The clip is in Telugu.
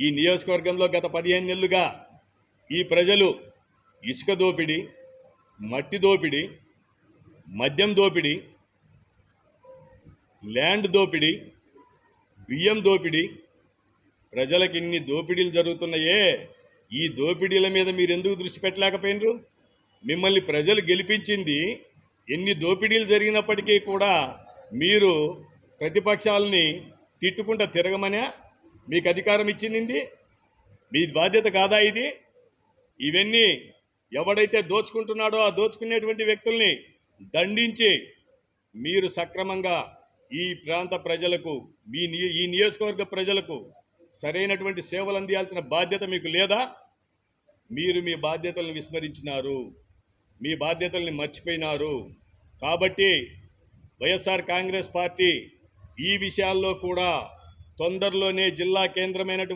ఈ నియోజకవర్గంలో గత 15 నెలలుగా ఈ ప్రజలు ఇసుక దోపిడీ, మట్టి దోపిడీ, మద్యం దోపిడీ, ల్యాండ్ దోపిడీ, బియ్యం దోపిడీ, ప్రజలకు ఇన్ని దోపిడీలు జరుగుతున్నాయే. ఈ దోపిడీల మీద మీరు ఎందుకు దృష్టి పెట్టలేకపోయినరు? మిమ్మల్ని ప్రజలు గెలిపించింది ఎన్ని దోపిడీలు జరిగినప్పటికీ కూడా మీరు ప్రతిపక్షాలని తిట్టుకుంటా తిరగమనే మీకు అధికారం ఇచ్చింది. మీ బాధ్యత కాదా ఇది? ఇవన్నీ ఎవడైతే దోచుకుంటున్నాడో ఆ దోచుకునేటువంటి వ్యక్తుల్ని దండించి మీరు సక్రమంగా ఈ ప్రాంత ప్రజలకు ఈ నియోజకవర్గ ప్రజలకు సరైనటువంటి సేవలు అందించాల్సిన బాధ్యత మీకు లేదా? మీరు మీ బాధ్యతలను విస్మరించినారు, మీ బాధ్యతల్ని మర్చిపోయినారు. కాబట్టి వైఎస్ఆర్ కాంగ్రెస్ పార్టీ ఈ విషయాల్లో కూడా తొందరలోనే జిల్లా కేంద్రమైనటువంటి